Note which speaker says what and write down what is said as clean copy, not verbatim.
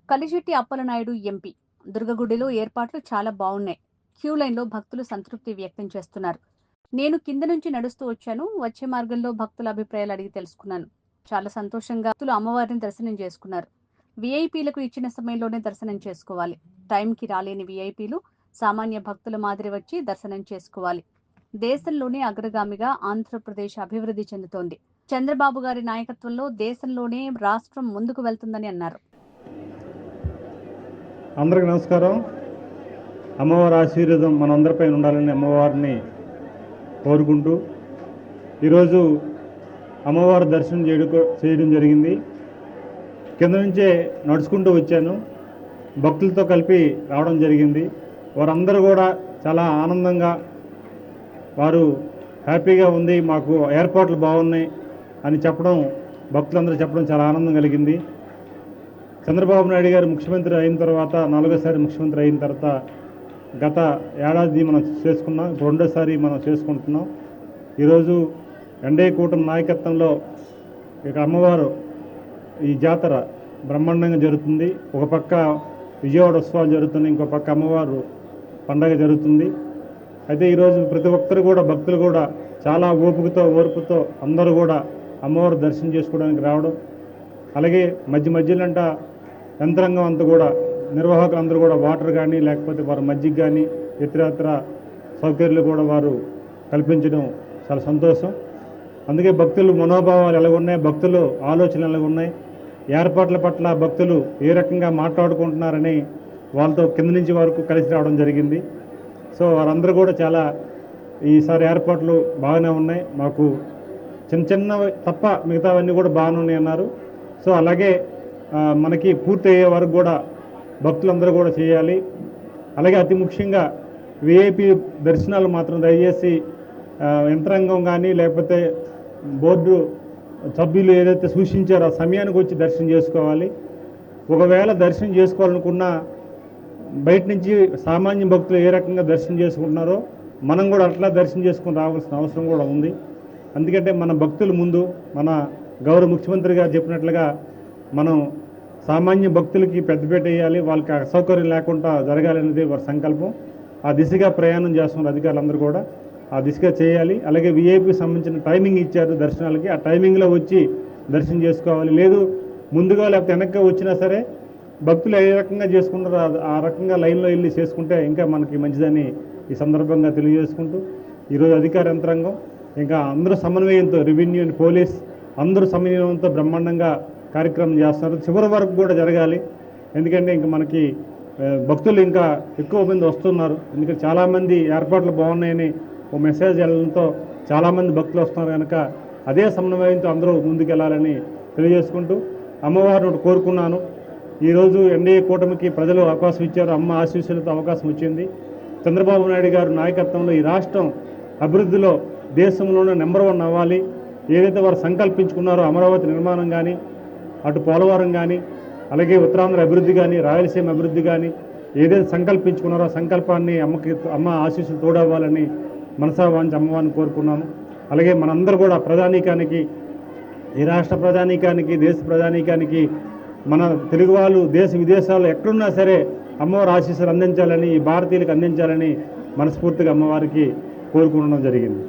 Speaker 1: Kalisetti Appalanaidu MP. దుర్గగుడిలో ఏర్పాట్లు చాలా బావున్నాయి. క్యూ లైన్‌లో భక్తులు సంతృప్తి వ్యక్తం చేస్తున్నారు. నేను కింద నుంచి నడుస్తూ వచ్చాను. వచ్చే మార్గంలో భక్తుల అభిప్రాయాలు అడిగి తెలుసుకున్నాను. చాలా సంతోషంగా భక్తులు అమ్మవారిని దర్శనం చేసుకున్నారు. వీఐపీలకు ఇచ్చిన సమయంలోనే దర్శనం చేసుకోవాలి. టైంకి రాలేని వీఐపీలు సామాన్య భక్తుల మాదిరి వచ్చి దర్శనం చేసుకోవాలి. దేశంలోనే అగ్రగామిగా ఆంధ్రప్రదేశ్ అభివృద్ధి చెందుతోంది. చంద్రబాబు గారి నాయకత్వంలో దేశంలోనే రాష్ట్రం ముందుకు వెళ్తుందని అన్నారు.
Speaker 2: అందరికీ నమస్కారం. అమ్మవారి ఆశీర్వాదం మనందరిపై ఉండాలని అమ్మవారిని కోరుకుంటూ ఈరోజు అమ్మవారి దర్శనం చేయడం జరిగింది. కింద నుంచే నడుచుకుంటూ వచ్చాను. భక్తులతో కలిపి రావడం జరిగింది. వారందరూ కూడా చాలా ఆనందంగా, వారు హ్యాపీగా ఉంది, మాకు ఏర్పాట్లు బాగున్నాయి అని చెప్పడం, భక్తులందరూ చెప్పడం చాలా ఆనందం కలిగింది. చంద్రబాబు నాయుడు గారు ముఖ్యమంత్రి అయిన తర్వాత, 4వ ముఖ్యమంత్రి అయిన తర్వాత గత ఏడాది మనం చేసుకున్నాం, రెండోసారి మనం చేసుకుంటున్నాం. ఈరోజు ఎన్డీఏ కూటమి నాయకత్వంలో ఇక అమ్మవారు ఈ జాతర బ్రహ్మాండంగా జరుగుతుంది. ఒక పక్క విజయవాడ ఉత్సవాలు జరుగుతున్నాయి, ఇంకో పక్క అమ్మవారు పండగ జరుగుతుంది. అయితే ఈరోజు ప్రతి ఒక్కరు కూడా, భక్తులు కూడా చాలా ఓర్పుతో అందరూ కూడా అమ్మవారు దర్శనం చేసుకోవడానికి రావడం, అలాగే మధ్యలోంట యంత్రాంగం అంతా కూడా, నిర్వాహకులు అందరూ కూడా వాటర్ కానీ, లేకపోతే వారు మజ్జిగ కానీ, ఇతరత్ర సౌకర్యాలు కూడా వారు కల్పించడం చాలా సంతోషం. అందుకే భక్తులు మనోభావాలు ఎలాగున్నాయి, భక్తులు ఆలోచనలు ఎలాగున్నాయి, ఏర్పాట్ల పట్ల భక్తులు ఏ రకంగా మాట్లాడుకుంటున్నారని వాళ్ళతో కింద నుంచి వరకు కలిసి రావడం జరిగింది. సో వారందరూ కూడా చాలా ఈసారి ఏర్పాట్లు బాగానే ఉన్నాయి, మాకు చిన్నవి తప్ప మిగతావన్నీ కూడా బాగానే ఉన్నాయి అన్నారు. సో అలాగే మనకి పూర్తి అయ్యే వరకు కూడా భక్తులందరూ కూడా చేయాలి. అలాగే అతి ముఖ్యంగా విఐపి దర్శనాలు మాత్రం దయచేసి యంత్రాంగం కానీ, లేకపోతే బోర్డు సభ్యులు ఏదైతే సూచించారో ఆ సమయానికి వచ్చి దర్శనం చేసుకోవాలి. ఒకవేళ దర్శనం చేసుకోవాలనుకున్నా బయట నుంచి సామాన్య భక్తులు ఏ రకంగా దర్శనం చేసుకుంటున్నారో మనం కూడా అట్లా దర్శనం చేసుకుని రావాల్సిన అవసరం కూడా ఉంది. ఎందుకంటే మన భక్తుల ముందు మన గౌరవ ముఖ్యమంత్రి గారు చెప్పినట్లుగా మనం సామాన్య భక్తులకి పెద్దపీట వేయాలి, వాళ్ళకి అసౌకర్యం లేకుండా జరగాలనేది వారి సంకల్పం. ఆ దిశగా ప్రయాణం చేస్తున్నారు అధికారులందరూ కూడా, ఆ దిశగా చేయాలి. అలాగే వీఐపీ సంబంధించిన టైమింగ్ ఇచ్చారు దర్శనాలకి, ఆ టైమింగ్లో వచ్చి దర్శనం చేసుకోవాలి. లేదు ముందుగా లేకపోతే వెనక్కి వచ్చినా సరే భక్తులు ఏ రకంగా చేసుకుంటారో ఆ రకంగా లైన్లో వెళ్ళి చేసుకుంటే ఇంకా మనకి మంచిదని ఈ సందర్భంగా తెలియజేసుకుంటూ, ఈరోజు అధికార యంత్రాంగం ఇంకా అందరూ సమన్వయంతో, రెవెన్యూ అండ్ పోలీస్ అందరూ సమన్వయంతో బ్రహ్మాండంగా కార్యక్రమం చేస్తున్నారు. చివరి వరకు కూడా జరగాలి. ఎందుకంటే ఇంకా మనకి భక్తులు ఇంకా ఎక్కువ మంది వస్తున్నారు. ఎందుకంటే చాలామంది ఏర్పాట్లు బాగున్నాయని ఓ మెసేజ్ వెళ్ళడంతో చాలామంది భక్తులు వస్తున్నారు కనుక అదే సమన్వయంతో అందరూ ముందుకెళ్ళాలని తెలియజేసుకుంటూ అమ్మవారిని కోరుకున్నాను. ఈరోజు ఎన్డీఏ కూటమికి ప్రజలు అవకాశం ఇచ్చారు, అమ్మ ఆశీస్సులతో అవకాశం వచ్చింది. చంద్రబాబు నాయుడు గారు నాయకత్వంలో ఈ రాష్ట్రం అభివృద్ధిలో దేశంలోనే నెంబర్ 1 అవ్వాలి. ఏదైతే వారు సంకల్పించుకున్నారో అమరావతి నిర్మాణం కానీ, అటు పోలవరం కానీ, అలాగే ఉత్తరాంధ్ర అభివృద్ధి కానీ, రాయలసీమ అభివృద్ధి కానీ ఏదైతే సంకల్పించుకున్నారో ఆ సంకల్పాన్ని అమ్మ ఆశీస్సులు తోడవ్వాలని మనసా వాంచి అమ్మవారిని కోరుకున్నాను. అలాగే మనందరూ కూడా ప్రజానీకానికి, ఈ రాష్ట్ర ప్రజానీకానికి, దేశ ప్రజానీకానికి, మన తెలుగు వాళ్ళు దేశ విదేశాల్లో ఎక్కడున్నా సరే అమ్మవారి ఆశీస్సులు అందించాలని, ఈ భారతీయులకు అందించాలని మనస్ఫూర్తిగా అమ్మవారికి కోరుకోవడం జరిగింది.